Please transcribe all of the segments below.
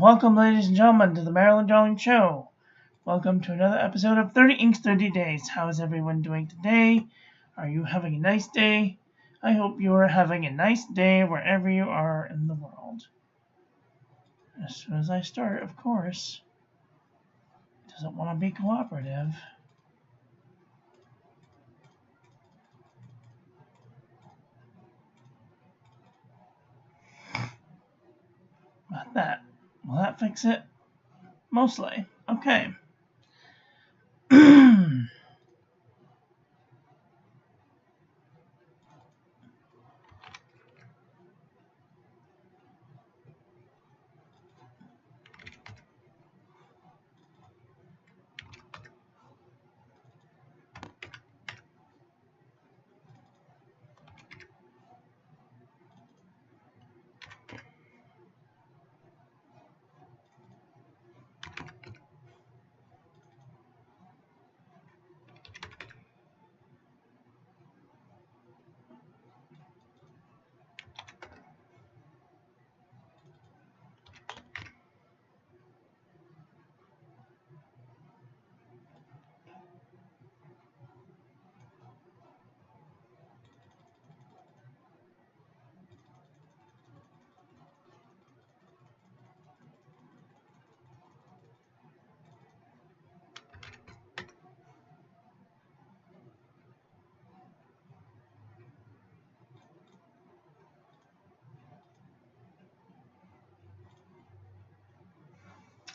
Welcome, ladies and gentlemen, to the Marilyn Darling Show. Welcome to another episode of 30 Inks 30 Days. How is everyone doing today? Are you having a nice day? I hope you are having a nice day wherever you are in the world. As soon as I start, of course, it doesn't want to be cooperative. About that. Will that fix it? Mostly. Okay.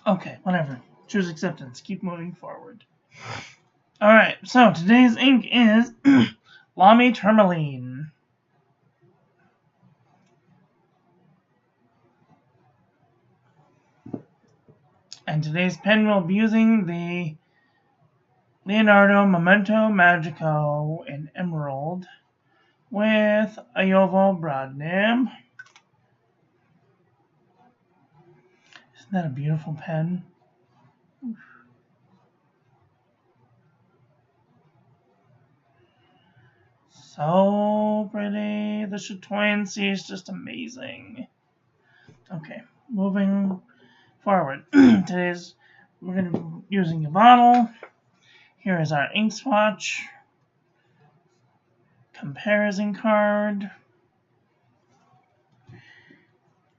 Okay, whatever. Choose acceptance. Keep moving forward. Alright, so today's ink is Lamy Turmaline. And today's pen will be using the Leonardo Memento Magico in Emerald with a Yovo broad nib. Isn't that a beautiful pen? So pretty. The chatoyancy is just amazing. Okay, moving forward. We're going to be using a bottle. Here is our ink swatch. Comparison card.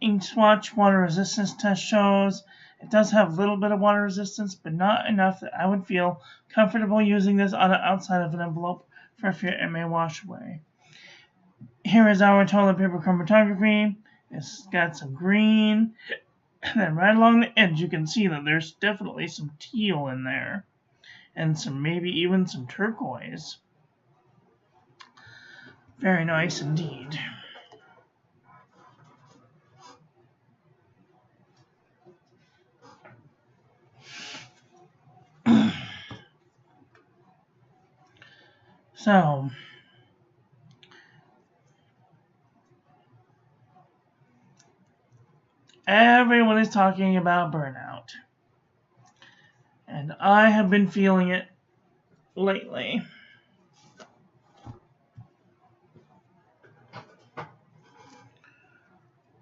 Ink swatch water resistance test shows it does have a little bit of water resistance, but not enough that I would feel comfortable using this on the outside of an envelope for fear it may wash away. Here is our toilet paper chromatography. It's got some green, and then right along the edge you can see that there's definitely some teal in there, and maybe even some turquoise. Very nice indeed. So, everyone is talking about burnout, and I have been feeling it lately.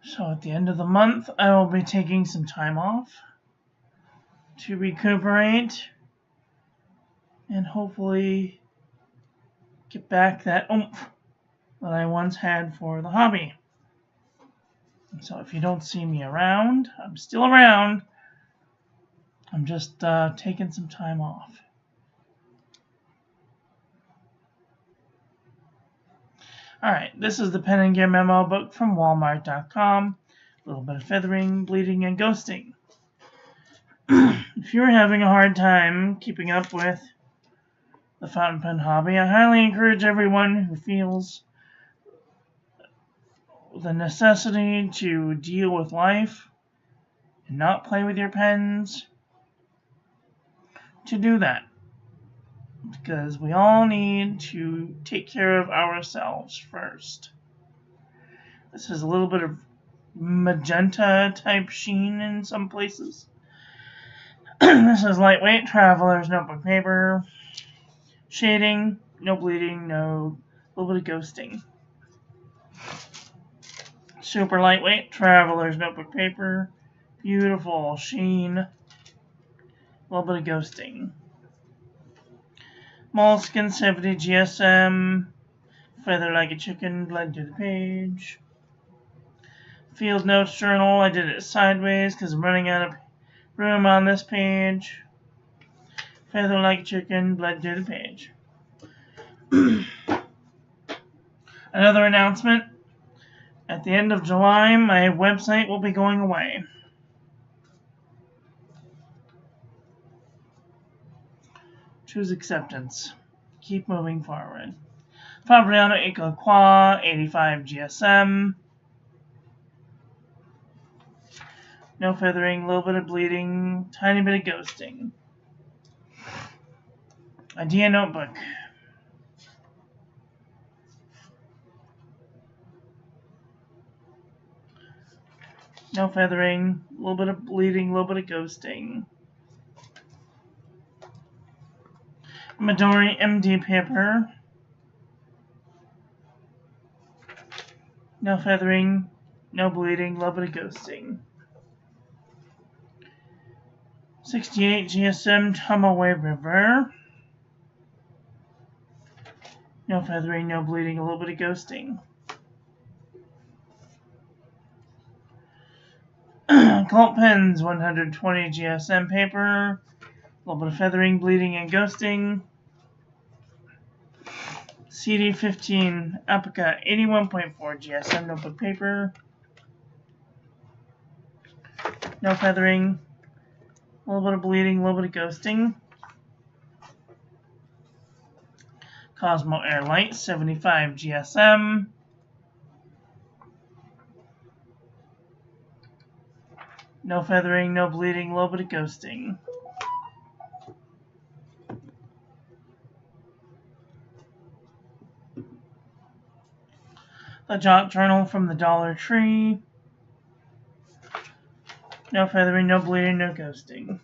So at the end of the month, I will be taking some time off to recuperate and hopefully get back that oomph that I once had for the hobby. So if you don't see me around, I'm still around. I'm just taking some time off. Alright, this is the Pen and Gear Memo book from Walmart.com. A little bit of feathering, bleeding, and ghosting. If you're having a hard time keeping up with the fountain pen hobby, I highly encourage everyone who feels the necessity to deal with life and not play with your pens to do that. Because we all need to take care of ourselves first. This is a little bit of magenta type sheen in some places. This is lightweight traveler's notebook paper. Shading, no bleeding, no little bit of ghosting. Super lightweight traveler's notebook paper. Beautiful sheen. A little bit of ghosting. Moleskin 70 GSM. Feather like a chicken, blend to the page. Field Notes Journal, I did it sideways because I'm running out of room on this page. Feather like a chicken, blend to the page. Another announcement. At the end of July, my website will be going away. Choose acceptance. Keep moving forward. Fabriano Eco Qua, 85 GSM. No feathering, a little bit of bleeding, tiny bit of ghosting. Idea notebook. No feathering, a little bit of bleeding, a little bit of ghosting. Midori MD paper. No feathering, no bleeding, a little bit of ghosting. 68 GSM Tamaway River. No feathering, no bleeding, a little bit of ghosting. Colt Pens 120 GSM paper. A little bit of feathering, bleeding, and ghosting. CD15 Apica 81.4 GSM notebook paper. No feathering. A little bit of bleeding, a little bit of ghosting. Cosmo Airlight 75 GSM. No feathering, no bleeding, a little bit of ghosting. The Jot Journal from the Dollar Tree. No feathering, no bleeding, no ghosting.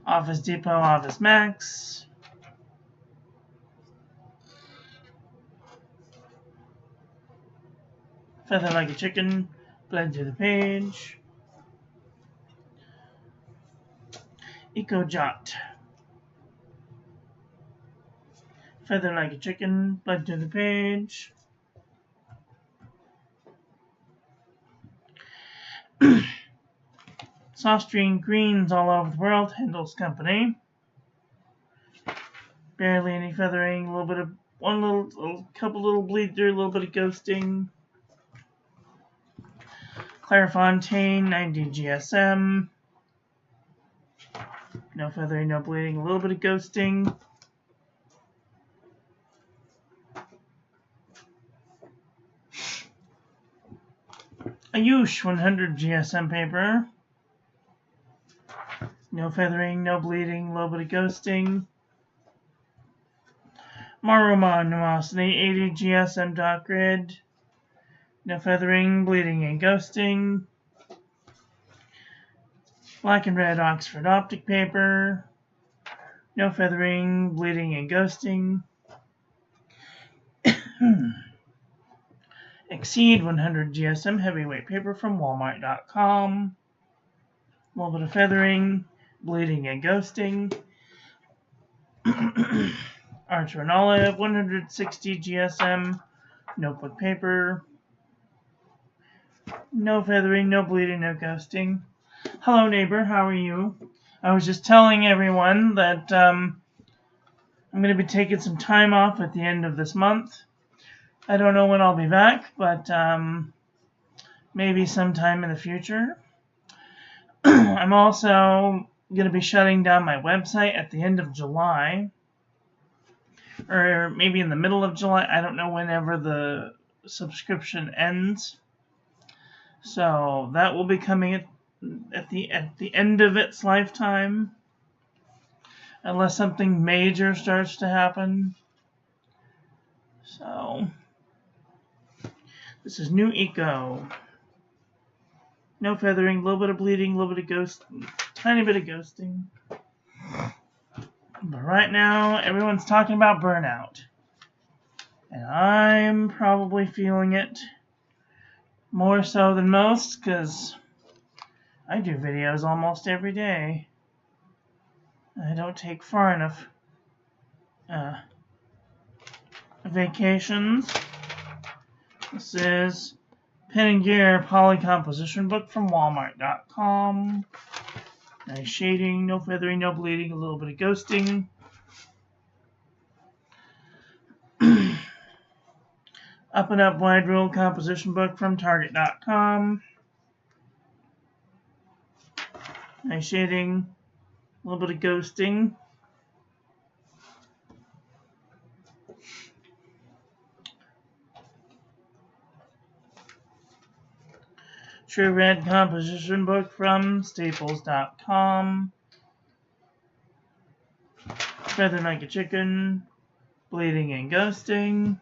Office Depot, Office Max. Feather like a chicken, blend to the page. Eco Jot. Feather like a chicken, blend to the page. Soft Stream Greens all over the world, Handles Company. Barely any feathering, a little bit of couple little bleed through, a little bit of ghosting. Clairefontaine 90 GSM. No feathering, no bleeding, a little bit of ghosting. Ayush 100 GSM paper. No feathering, no bleeding, a little bit of ghosting. Maruma Nuosity 80 GSM dot grid. No feathering, bleeding, and ghosting. Black and red Oxford optic paper. No feathering, bleeding, and ghosting. Exceed 100 GSM heavyweight paper from Walmart.com. A little bit of feathering, bleeding, and ghosting. Archer and Olive 160 GSM notebook paper. No feathering, no bleeding, no ghosting. Hello neighbor, how are you? I was just telling everyone that I'm going to be taking some time off at the end of this month. I don't know when I'll be back, but maybe sometime in the future. I'm also going to be shutting down my website at the end of July. Or maybe in the middle of July. I don't know whenever the subscription ends. So that will be coming at the end of its lifetime. Unless something major starts to happen. So this is New Eco. No feathering, a little bit of bleeding, a little bit of ghosting, tiny bit of ghosting. But right now, everyone's talking about burnout. And I'm probably feeling it more so than most because I do videos almost every day. I don't take far enough vacations. This is Pen and Gear Poly Composition Book from Walmart.com. Nice shading, no feathering, no bleeding, a little bit of ghosting. Up and Up Wide Rule Composition Book from Target.com. Nice shading, a little bit of ghosting. True Red Composition Book from Staples.com. Feather Like a Chicken, Bleeding and Ghosting.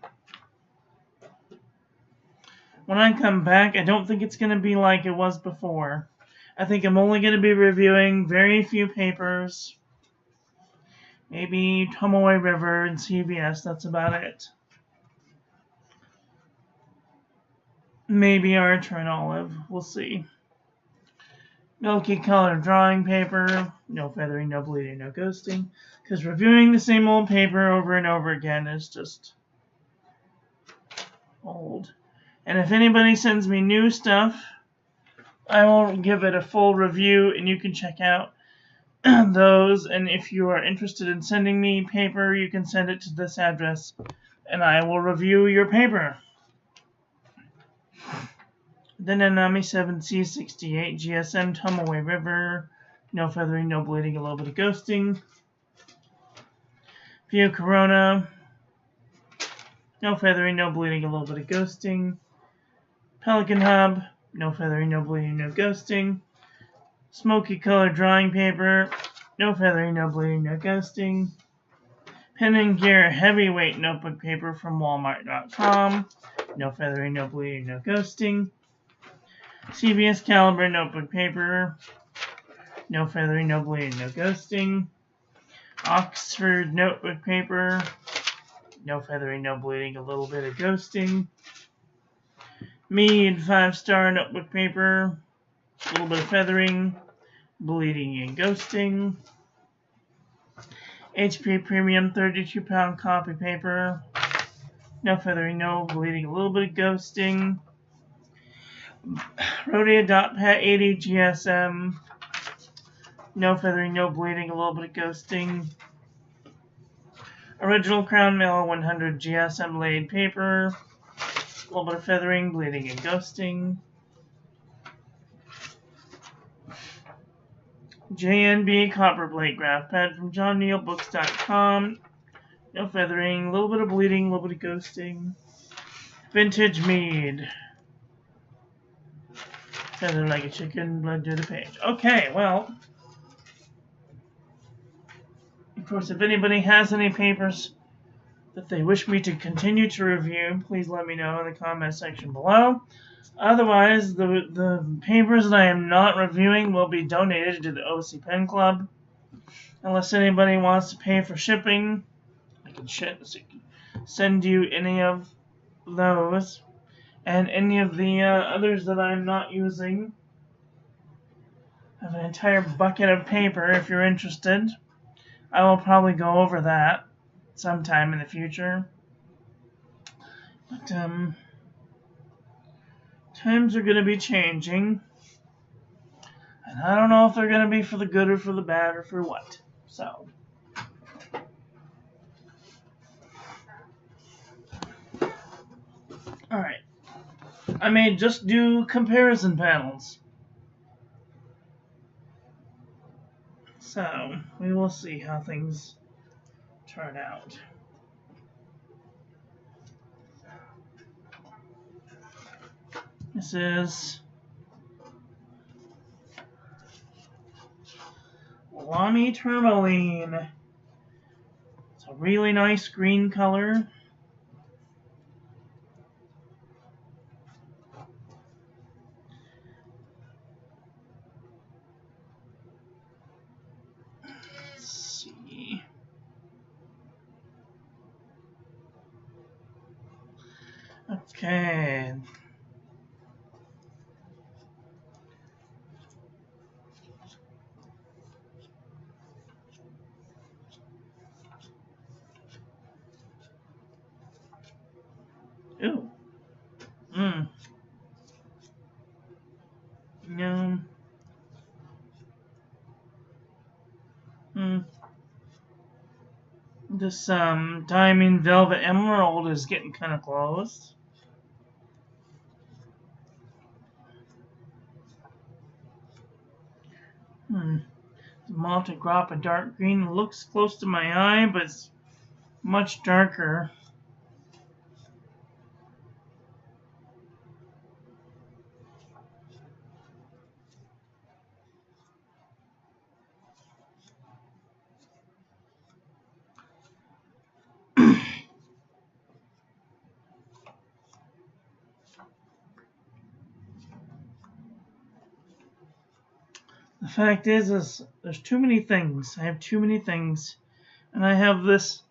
When I come back, I don't think it's going to be like it was before. I think I'm only going to be reviewing very few papers. Maybe Tomoe River and CVS, that's about it. Maybe Archer and Olive, we'll see. Milky colored drawing paper, no feathering, no bleeding, no ghosting. Because reviewing the same old paper over and over again is just old. And if anybody sends me new stuff, I will give it a full review and you can check out those. And if you are interested in sending me paper, you can send it to this address and I will review your paper. The Nanami 7C68 GSM Tomoe River, no feathering, no bleeding, a little bit of ghosting. Pio Corona, no feathering, no bleeding, a little bit of ghosting. Pelican Hub, no feathering, no bleeding, no ghosting. Smoky colored drawing paper, no feathering, no bleeding, no ghosting. Pen and Gear heavyweight notebook paper from Walmart.com, no feathering, no bleeding, no ghosting. CVS Caliber notebook paper, no feathering, no bleeding, no ghosting. Oxford notebook paper, no feathering, no bleeding, a little bit of ghosting. Mead 5-star notebook paper, a little bit of feathering, bleeding and ghosting. HP Premium 32-pound copy paper, no feathering, no bleeding, a little bit of ghosting. Rhodia.Pet 80 GSM, no feathering, no bleeding, a little bit of ghosting. Original Crown Mail 100 GSM laid paper, a little bit of feathering, bleeding, and ghosting. JNB Copper Plate Graph Pad from JohnNeilBooks.com. No feathering, a little bit of bleeding, a little bit of ghosting. Vintage Mead. Feather like a chicken, blood to the page. Okay, well, of course, if anybody has any papers that they wish me to continue to review, please let me know in the comment section below. Otherwise, the papers that I am not reviewing will be donated to the OC Pen Club. Unless anybody wants to pay for shipping, I can send you any of those. And any of the others that I'm not using. I have an entire bucket of paper if you're interested. I will probably go over that sometime in the future. But times are going to be changing. And I don't know if they're going to be for the good or for the bad or for what. So. Alright. I may just do comparison panels. So, we will see how things turn out. This is Lamy Turmaline. It's a really nice green color. Let's see. Okay. Ooh. Mm. No. Mm. This Diamond Velvet Emerald is getting kind of close. Hmm. The Malta Grappa dark green looks close to my eye, but it's much darker. The fact is there's too many things. I have too many things. And I have this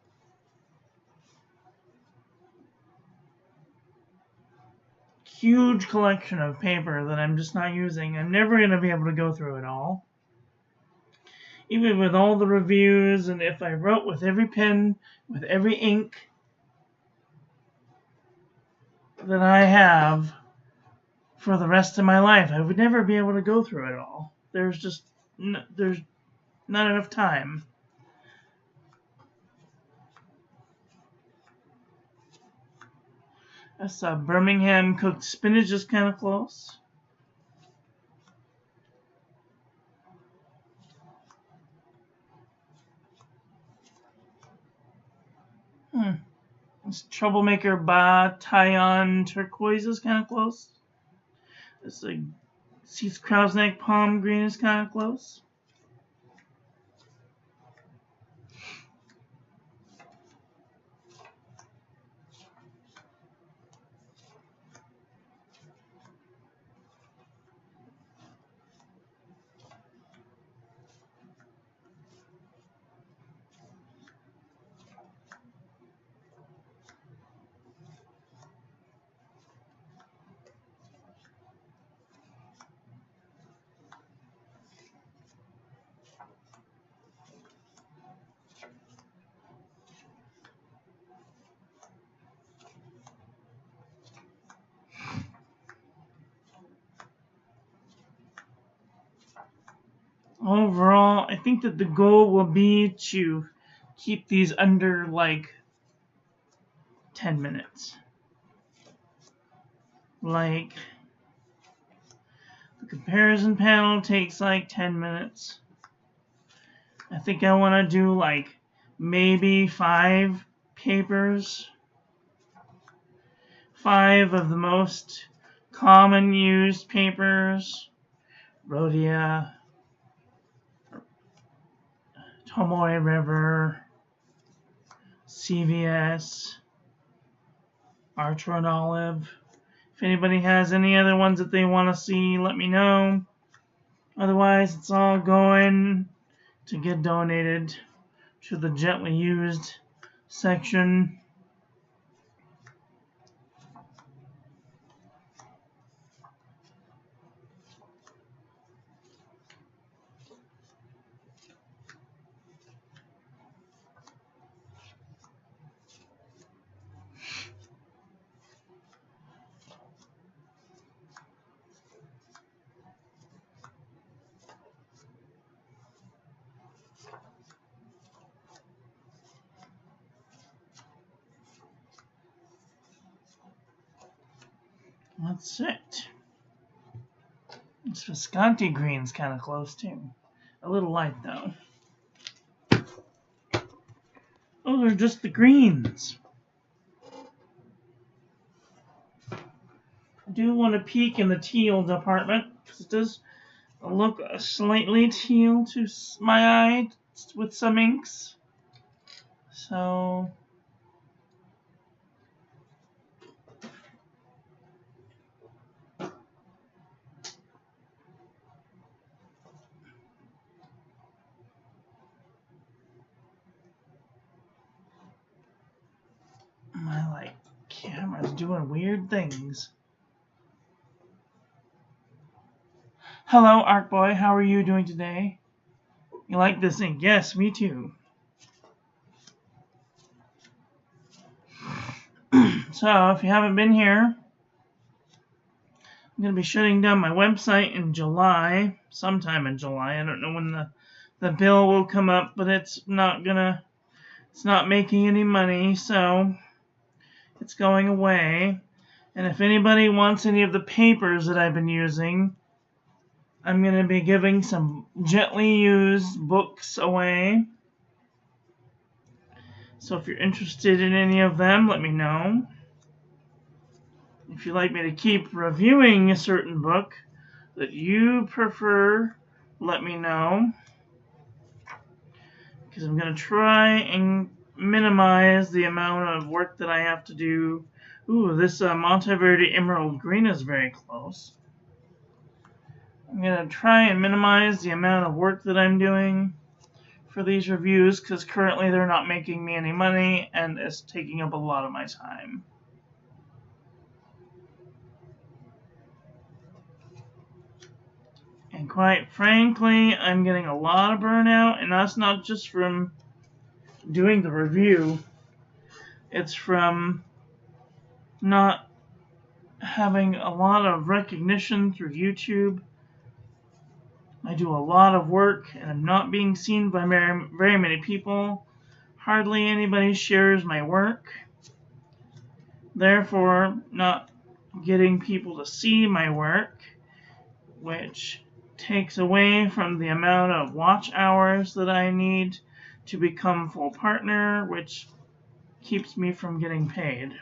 huge collection of paper that I'm just not using. I'm never going to be able to go through it all. Even with all the reviews, and if I wrote with every pen, with every ink that I have for the rest of my life, I would never be able to go through it all. There's not enough time. That's Birmingham cooked spinach is kind of close. This Troublemaker Bataillon turquoise is kind of close. This Seats Krausneck palm green is kind of close. Overall, I think that the goal will be to keep these under like 10 minutes. Like, the comparison panel takes like 10 minutes. I think I want to do like maybe 5 papers. 5 of the most common used papers. Rhodia, Tomoe River, CVS, Archer and Olive. If anybody has any other ones that they want to see, let me know. Otherwise, it's all going to get donated to the gently used section. That's it. This Visconti green's kind of close too. A little light though. Those are just the greens. I do want to peek in the teal department because it does look slightly teal to my eye with some inks. So I like Camera's doing weird things. Hello, Arc Boy. How are you doing today? You like this ink? Yes, me too. So, if you haven't been here, I'm going to be shutting down my website in July, sometime in July. I don't know when the bill will come up, but it's not making any money, so it's going away. And if anybody wants any of the papers that I've been using, I'm going to be giving some gently used books away. So if you're interested in any of them, let me know. If you'd like me to keep reviewing a certain book that you prefer, let me know. Because I'm going to try and minimize the amount of work that I have to do. Ooh, this Monteverde Emerald Green is very close. I'm going to try and minimize the amount of work that I'm doing for these reviews, because currently they're not making me any money and it's taking up a lot of my time. And quite frankly, I'm getting a lot of burnout, and that's not just from doing the review. It's from not having a lot of recognition through YouTube. I do a lot of work, and I'm not being seen by very many people. Hardly anybody shares my work. Therefore, not getting people to see my work, which takes away from the amount of watch hours that I need to become full partner, which keeps me from getting paid.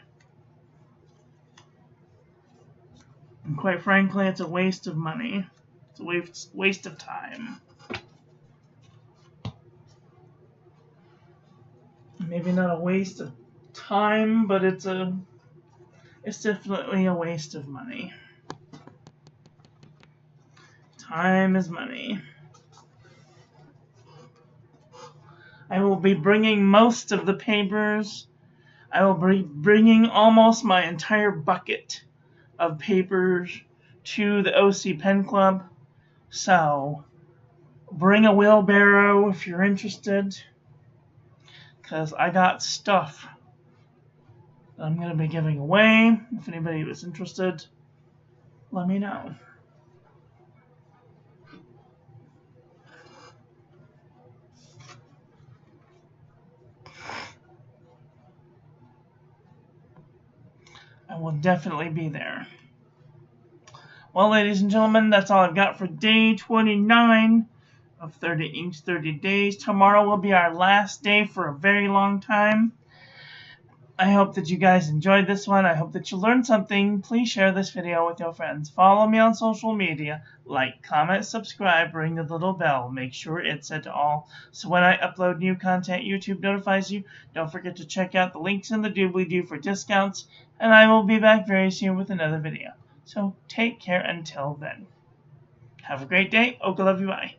And quite frankly, it's a waste of money. It's a waste of time. Maybe not a waste of time, but it's definitely a waste of money. Time is money. I will be bringing most of the papers. I will be bringing almost my entire bucket of papers to the OC Pen Club. So, bring a wheelbarrow if you're interested, because I got stuff that I'm going to be giving away. If anybody was interested, let me know. I will definitely be there. Well, ladies and gentlemen, that's all I've got for day 29 of 30 Inks, 30 Days. Tomorrow will be our last day for a very long time. I hope that you guys enjoyed this one. I hope that you learned something. Please share this video with your friends. Follow me on social media. Like, comment, subscribe, ring the little bell. Make sure it's set to all, so when I upload new content, YouTube notifies you. Don't forget to check out the links in the doobly-doo for discounts. And I will be back very soon with another video. So take care until then. Have a great day. Oka love you. Bye.